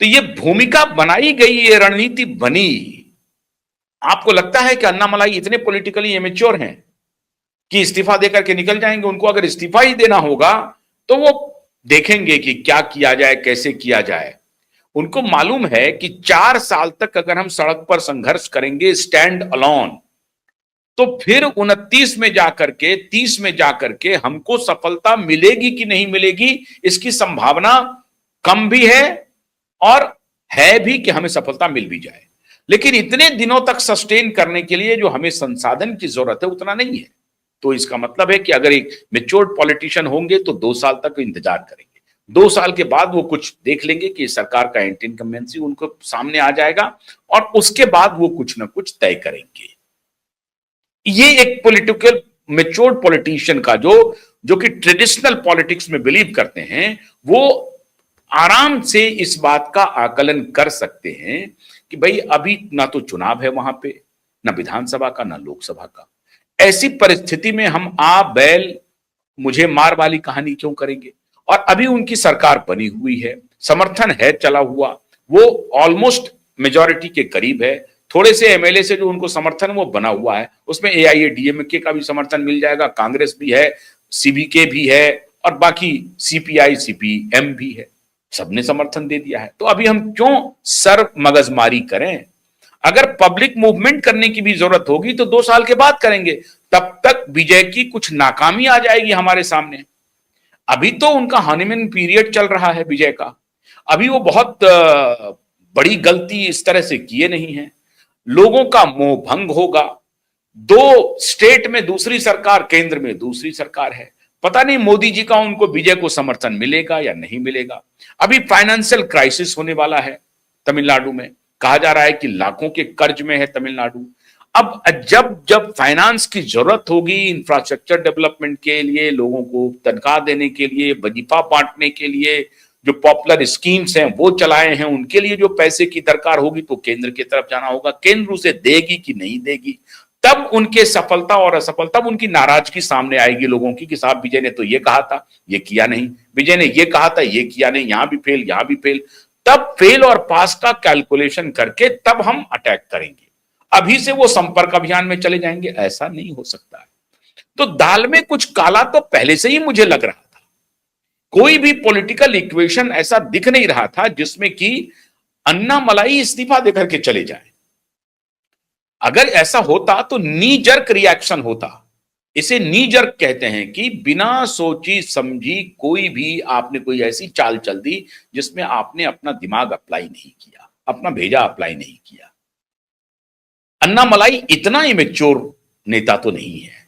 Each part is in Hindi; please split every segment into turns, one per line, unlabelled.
तो ये भूमिका बनाई गई, ये रणनीति बनी। आपको लगता है कि अन्नामलाई इतने पॉलिटिकली इमेच्योर हैं कि इस्तीफा देकर के निकल जाएंगे? उनको अगर इस्तीफा ही देना होगा तो वो देखेंगे कि क्या किया जाए, कैसे किया जाए। उनको मालूम है कि 4 साल तक अगर हम सड़क पर संघर्ष करेंगे स्टैंड अलोन, तो फिर 29 में जाकर के, 30 में जाकर के हमको सफलता मिलेगी कि नहीं मिलेगी, इसकी संभावना कम भी है और है भी कि हमें सफलता मिल भी जाए। लेकिन इतने दिनों तक सस्टेन करने के लिए जो हमें संसाधन की जरूरत है उतना नहीं है। तो इसका मतलब है कि अगर एक मेच्योर्ड पॉलिटिशियन होंगे तो 2 साल तक इंतजार करेंगे। 2 साल के बाद वो कुछ देख लेंगे कि सरकार का एंटी इनकम्बेंसी उनको सामने आ जाएगा और उसके बाद वो कुछ ना कुछ तय करेंगे। ये एक पॉलिटिकल मेच्योर्ड पॉलिटिशियन का जो कि ट्रेडिशनल पॉलिटिक्स में बिलीव करते हैं, वो आराम से इस बात का आकलन कर सकते हैं कि भाई अभी ना तो चुनाव है वहां पे, ना विधानसभा का, ना लोकसभा का। ऐसी परिस्थिति में हम आ बैल मुझे मार वाली कहानी क्यों करेंगे? और अभी उनकी सरकार बनी हुई है, समर्थन है चला हुआ, वो ऑलमोस्ट मेजॉरिटी के करीब है। थोड़े से एमएलए से जो उनको समर्थन वो बना हुआ है, उसमें एआईएडीएमके का भी समर्थन मिल जाएगा, कांग्रेस भी है, सीबीके भी है और बाकी सीपीआई सीपीएम भी है। सबने समर्थन दे दिया है। तो अभी हम क्यों सर मगजमारी करें? अगर पब्लिक मूवमेंट करने की भी जरूरत होगी तो 2 साल के बाद करेंगे। तब तक विजय की कुछ नाकामी आ जाएगी हमारे सामने। अभी तो उनका हनीमून पीरियड चल रहा है विजय का। अभी वो बहुत बड़ी गलती इस तरह से किए नहीं है। लोगों का मोह भंग होगा। 2 स्टेट में दूसरी सरकार, केंद्र में दूसरी सरकार है। पता नहीं मोदी जी का उनको विजय को समर्थन मिलेगा या नहीं मिलेगा। अभी फाइनेंशियल क्राइसिस होने वाला है तमिलनाडु में। कहा जा रहा है कि लाखों के कर्ज में है तमिलनाडु। अब जब जब फाइनेंस की जरूरत होगी इंफ्रास्ट्रक्चर डेवलपमेंट के लिए, लोगों को तनख्वाह देने के लिए, वजीफा बांटने के लिए, जो पॉपुलर स्कीम्स हैं वो चलाए हैं, उनके लिए जो पैसे की दरकार होगी तो केंद्र की तरफ जाना होगा। केंद्र उसे देगी कि नहीं देगी, तब उनके सफलता और असफलता, उनकी नाराजगी सामने आएगी लोगों की कि साहब विजय ने तो ये कहा था, ये किया नहीं, विजय ने ये कहा था, ये किया नहीं, यहां भी फेल, यहां भी फेल। तब फेल और पास का कैलकुलेशन करके तब हम अटैक करेंगे। अभी से वो संपर्क अभियान में चले जाएंगे, ऐसा नहीं हो सकता है। तो दाल में कुछ काला तो पहले से ही मुझे लग रहा था। कोई भी पॉलिटिकल इक्वेशन ऐसा दिख नहीं रहा था जिसमें कि अन्नामलाई इस्तीफा देकर के चले जाए। अगर ऐसा होता तो नी जर्क रिएक्शन होता। इसे नी जर्क कहते हैं कि बिना सोची समझी कोई भी आपने कोई ऐसी चाल चल दी जिसमें आपने अपना दिमाग अप्लाई नहीं किया, अपना भेजा अप्लाई नहीं किया। अन्नामलाई इतना इमेच्योर नेता तो नहीं है।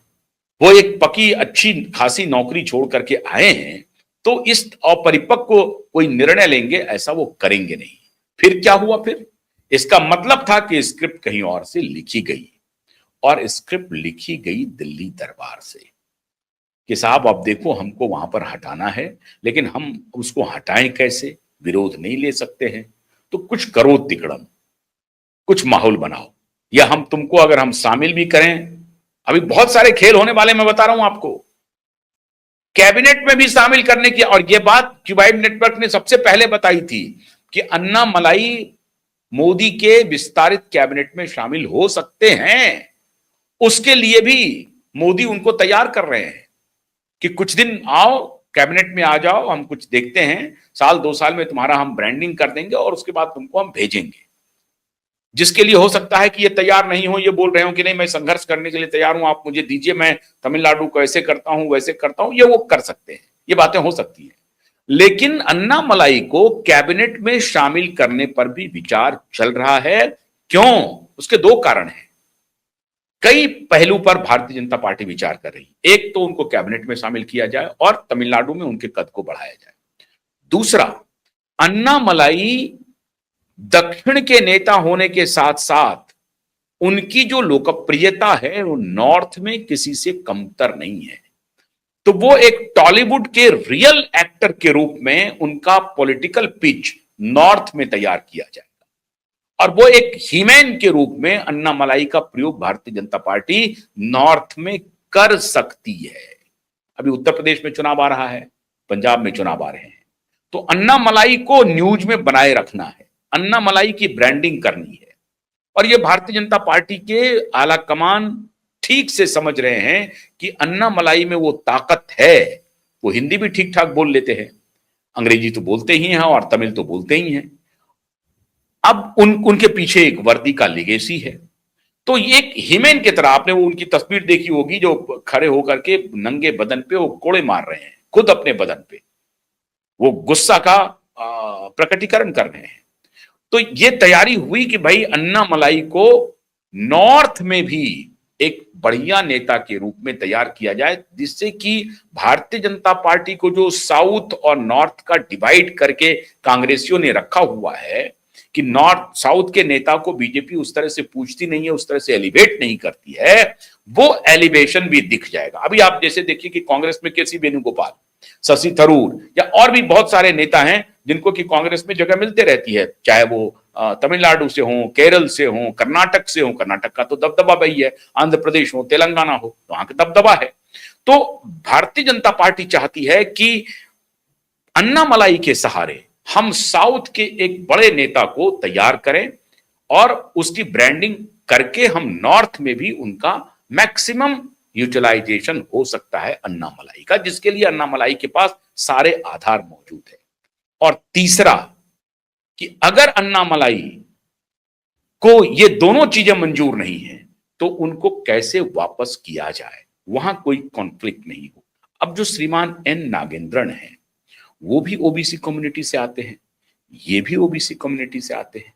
वो एक पकी अच्छी खासी नौकरी छोड़ करके आए हैं, तो इस अपरिपक्व कोई निर्णय लेंगे ऐसा वो करेंगे नहीं। फिर क्या हुआ? फिर इसका मतलब था कि स्क्रिप्ट कहीं और से लिखी गई, और स्क्रिप्ट लिखी गई दिल्ली दरबार से कि साहब अब देखो हमको वहां पर हटाना है, लेकिन हम उसको हटाएं कैसे? विरोध नहीं ले सकते हैं, तो कुछ करो तिकड़म, कुछ माहौल बनाओ, या हम तुमको अगर हम शामिल भी करें। अभी बहुत सारे खेल होने वाले, मैं बता रहा हूं आपको। कैबिनेट में भी शामिल करने की, और यह बात क्यूबाइड नेटवर्क ने सबसे पहले बताई थी कि अन्नामलाई मोदी के विस्तारित कैबिनेट में शामिल हो सकते हैं। उसके लिए भी मोदी उनको तैयार कर रहे हैं कि कुछ दिन आओ, कैबिनेट में आ जाओ, हम कुछ देखते हैं, साल 2 साल में तुम्हारा हम ब्रांडिंग कर देंगे और उसके बाद तुमको हम भेजेंगे। जिसके लिए हो सकता है कि ये तैयार नहीं हो, ये बोल रहे हो कि नहीं मैं संघर्ष करने के लिए तैयार हूं, आप मुझे दीजिए, मैं तमिलनाडु को ऐसे करता हूं वैसे करता हूं, ये वो कर सकते हैं, ये बातें हो सकती है। लेकिन अन्नामलाई को कैबिनेट में शामिल करने पर भी विचार चल रहा है। क्यों? उसके 2 कारण हैं। कई पहलू पर भारतीय जनता पार्टी विचार कर रही है। एक तो उनको कैबिनेट में शामिल किया जाए और तमिलनाडु में उनके कद को बढ़ाया जाए। दूसरा, अन्नामलाई दक्षिण के नेता होने के साथ साथ उनकी जो लोकप्रियता है वो नॉर्थ में किसी से कमतर नहीं है। तो वो एक टॉलीवुड के रियल एक्टर के रूप में उनका पॉलिटिकल पिच नॉर्थ में तैयार किया जाएगा, और वो एक हीमैन के रूप में अन्नामलाई का प्रयोग भारतीय जनता पार्टी नॉर्थ में कर सकती है। अभी उत्तर प्रदेश में चुनाव आ रहा है, पंजाब में चुनाव आ रहे हैं, तो अन्नामलाई को न्यूज में बनाए रखना है। अन्नामलाई की ब्रांडिंग करनी है। और ये भारतीय जनता पार्टी के आला कमान ठीक से समझ रहे हैं कि अन्नामलाई में वो ताकत है। वो हिंदी भी ठीक ठाक बोल लेते हैं, अंग्रेजी तो बोलते ही हैं और तमिल तो बोलते ही हैं। अब उनके पीछे एक वर्दी का लिगेसी है। तो ये एक हिमेन की तरह, आपने वो उनकी तस्वीर देखी होगी जो खड़े होकर के नंगे बदन पे वो कोड़े मार रहे हैं खुद अपने बदन पे, वो गुस्सा का प्रकटीकरण कर रहे हैं। तो ये तैयारी हुई कि भाई अन्नामलाई को नॉर्थ में भी एक बढ़िया नेता के रूप में तैयार किया जाए, जिससे कि भारतीय जनता पार्टी को जो साउथ और नॉर्थ का डिवाइड करके कांग्रेसियों ने रखा हुआ है कि नॉर्थ साउथ के नेता को बीजेपी उस तरह से पूछती नहीं है, उस तरह से एलिवेट नहीं करती है, वो एलिवेशन भी दिख जाएगा। अभी आप जैसे देखिए कि कांग्रेस में केसी वेणुगोपाल, शशि थरूर या और भी बहुत सारे नेता हैं जिनको कि कांग्रेस में जगह मिलते रहती है, चाहे वो तमिलनाडु से हो, केरल से हो, कर्नाटक से हो। कर्नाटक का तो दबदबा भाई है, आंध्र प्रदेश हो, तेलंगाना हो, वहां का दबदबा है। तो भारतीय जनता पार्टी चाहती है कि अन्नामलाई के सहारे हम साउथ के एक बड़े नेता को तैयार करें और उसकी ब्रांडिंग करके हम नॉर्थ में भी उनका मैक्सिमम यूटिलाइजेशन हो सकता है अन्नामलाई का, जिसके लिए अन्नामलाई के पास सारे आधार मौजूद है। और तीसरा कि अगर अन्नामलाई को ये दोनों चीजें मंजूर नहीं है तो उनको कैसे वापस किया जाए, वहां कोई कॉन्फ्लिक्ट नहीं हो। अब जो श्रीमान एन नागेंद्रन है वो भी ओबीसी कम्युनिटी से आते हैं, ये भी ओबीसी कम्युनिटी से आते हैं।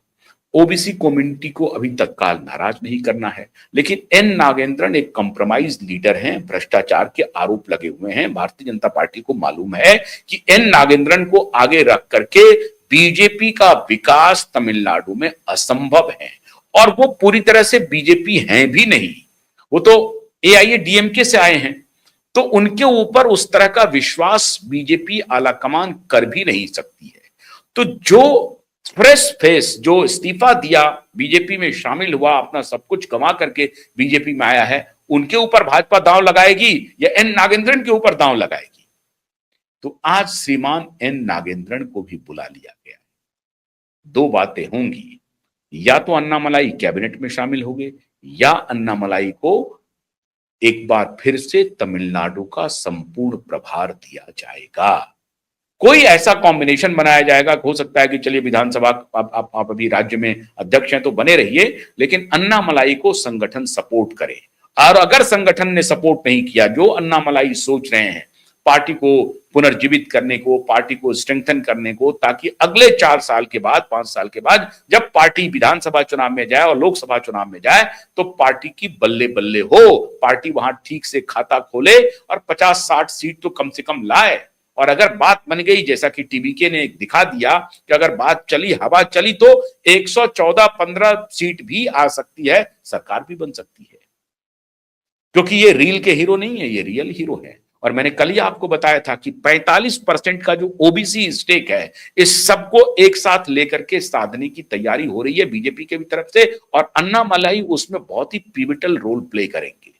ओबीसी कम्युनिटी को अभी तत्काल नाराज नहीं करना है, लेकिन एन नागेंद्रन एक कंप्रोमाइज लीडर हैं, भ्रष्टाचार के आरोप लगे हुए हैं। भारतीय जनता पार्टी को मालूम है कि एन नागेंद्रन को आगे रख करके बीजेपी का विकास तमिलनाडु में असंभव है। और वो पूरी तरह से बीजेपी हैं भी नहीं, वो तो एआईएडीएमके से आए हैं, तो उनके ऊपर उस तरह का विश्वास बीजेपी आलाकमान कर भी नहीं सकती है। तो जो फ्रेश फेस जो इस्तीफा दिया, बीजेपी में शामिल हुआ, अपना सब कुछ गंवा करके बीजेपी में आया है, उनके ऊपर भाजपा दांव लगाएगी या एन नागेंद्रन के ऊपर दांव लगाएगी? तो आज श्रीमान एन नागेंद्रन को भी बुला लिया गया। दो बातें होंगी, या तो अन्नामलाई कैबिनेट में शामिल होंगे या अन्नामलाई को एक बार फिर से तमिलनाडु का संपूर्ण प्रभार दिया जाएगा। कोई ऐसा कॉम्बिनेशन बनाया जाएगा। हो सकता है कि चलिए विधानसभा आप अभी राज्य में अध्यक्ष हैं तो बने रहिए, लेकिन अन्नामलाई को संगठन सपोर्ट करे। और अगर संगठन ने सपोर्ट नहीं किया, जो अन्नामलाई सोच रहे हैं पार्टी को पुनर्जीवित करने को, पार्टी को स्ट्रेंथन करने को, ताकि अगले 4 साल के बाद, 5 साल के बाद जब पार्टी विधानसभा चुनाव में जाए और लोकसभा चुनाव में जाए तो पार्टी की बल्ले बल्ले हो, पार्टी वहां ठीक से खाता खोले और 50-60 सीट तो कम से कम लाए। और अगर बात बन गई, जैसा कि टीवीके ने दिखा दिया कि अगर बात चली, हवा चली, तो 114-15 सीट भी आ सकती है, सरकार भी बन सकती है। क्योंकि ये रील के हीरो नहीं है, ये रियल हीरो है। और मैंने कल ही आपको बताया था कि 45% का जो ओबीसी स्टेक है, इस सबको एक साथ लेकर के साधने की तैयारी हो रही है बीजेपी के भी तरफ से, और अन्नामलाई उसमें बहुत ही पिविटल रोल प्ले करेंगे।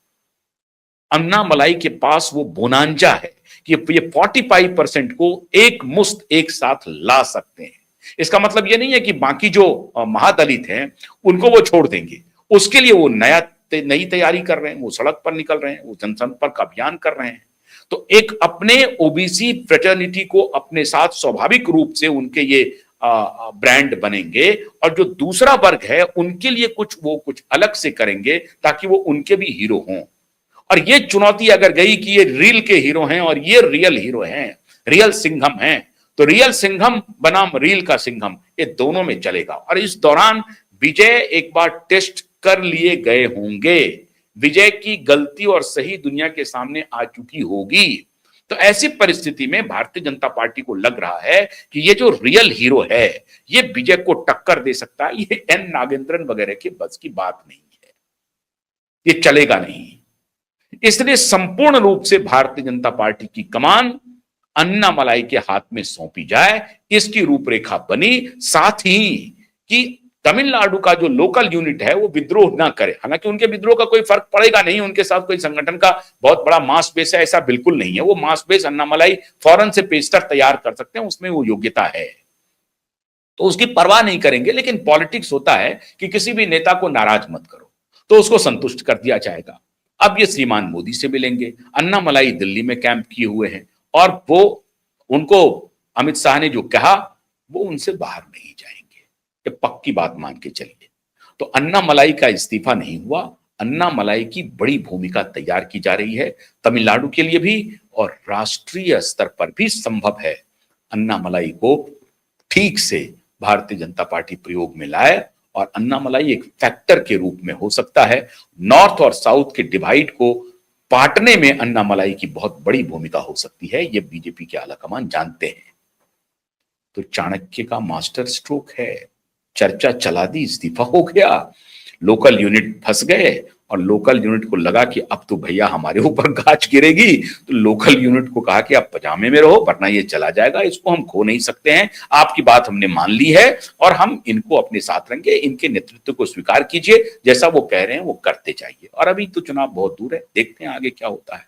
अन्नामलाई के पास वो बोनांजा है कि ये 45% को एक मुश्त एक साथ ला सकते हैं। इसका मतलब ये नहीं है कि बाकी जो महादलित हैं उनको वो छोड़ देंगे, उसके लिए वो नई तैयारी कर रहे हैं, वो सड़क पर निकल रहे हैं, वो जनसंपर्क अभियान कर रहे हैं। तो एक अपने ओबीसी फ्रेटर्निटी को अपने साथ स्वाभाविक रूप से उनके ये ब्रांड बनेंगे, और जो दूसरा वर्ग है उनके लिए कुछ अलग से करेंगे ताकि वो उनके भी हीरो हों। और ये चुनौती अगर गई कि ये रील के हीरो हैं और ये रियल हीरो हैं, रियल सिंघम हैं, तो रियल सिंघम बनाम रील का सिंघम, ये दोनों में चलेगा। और इस दौरान विजय एक बार टेस्ट कर लिए गए होंगे, विजय की गलती और सही दुनिया के सामने आ चुकी होगी। तो ऐसी परिस्थिति में भारतीय जनता पार्टी को लग रहा है कि ये जो रियल हीरो है ये विजय को टक्कर दे सकता है। ये एन नागेंद्रन वगैरह के बस की बात नहीं है, ये चलेगा नहीं। इसलिए संपूर्ण रूप से भारतीय जनता पार्टी की कमान अन्नामलाई के हाथ में सौंपी जाए, इसकी रूपरेखा बनी। साथ ही कि तमिलनाडु का जो लोकल यूनिट है वो विद्रोह ना करे। हालांकि उनके विद्रोह का कोई फर्क पड़ेगा नहीं, उनके साथ कोई संगठन का बहुत बड़ा मास बेस है, ऐसा बिल्कुल नहीं है। वो मास बेस अन्नामलाई फौरन से पेशतर तैयार कर सकते हैं, उसमें वो योग्यता है। तो उसकी परवाह नहीं करेंगे। लेकिन पॉलिटिक्स होता है कि किसी भी नेता को नाराज मत करो, तो उसको संतुष्ट कर दिया जाएगा। अब ये श्रीमान मोदी से मिलेंगे, अन्नामलाई दिल्ली में कैंप किए हुए हैं, और वो उनको अमित शाह ने जो कहा वो उनसे बाहर नहीं जाएंगे, ये पक्की बात मान के चलिए। तो अन्नामलाई का इस्तीफा नहीं हुआ, अन्नामलाई की बड़ी भूमिका तैयार की जा रही है तमिलनाडु के लिए भी, और राष्ट्रीय स्तर पर भी संभव है अन्नामलाई को ठीक से भारतीय जनता पार्टी प्रयोग में लाए, और अन्नामलाई एक फैक्टर के रूप में हो सकता है। नॉर्थ और साउथ के डिवाइड को पाटने में अन्नामलाई की बहुत बड़ी भूमिका हो सकती है, ये बीजेपी के आलाकमान जानते हैं। तो चाणक्य का मास्टर स्ट्रोक है, चर्चा चला दी, इस्तीफा हो गया, लोकल यूनिट फंस गए, और लोकल यूनिट को लगा कि अब तो भैया हमारे ऊपर गाज गिरेगी, तो लोकल यूनिट को कहा कि आप पजामे में रहो वरना ये चला जाएगा, इसको हम खो नहीं सकते हैं, आपकी बात हमने मान ली है और हम इनको अपने साथ रखेंगे, इनके नेतृत्व को स्वीकार कीजिए, जैसा वो कह रहे हैं वो करते जाइए। और अभी तो चुनाव बहुत दूर है, देखते हैं आगे क्या होता है।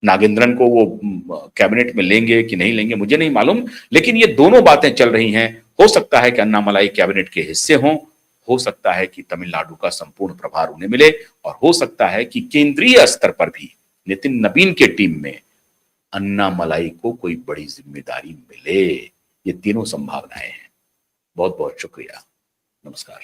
नागेंद्रन को वो कैबिनेट में लेंगे कि नहीं लेंगे मुझे नहीं मालूम, लेकिन ये दोनों बातें चल रही हैं। हो सकता है कि अन्नामलाई कैबिनेट के हिस्से हों, हो सकता है कि तमिलनाडु का संपूर्ण प्रभार उन्हें मिले, और हो सकता है कि केंद्रीय स्तर पर भी नितिन नबीन के टीम में अन्नामलाई को कोई बड़ी जिम्मेदारी मिले। ये तीनों संभावनाएं हैं। बहुत बहुत शुक्रिया, नमस्कार।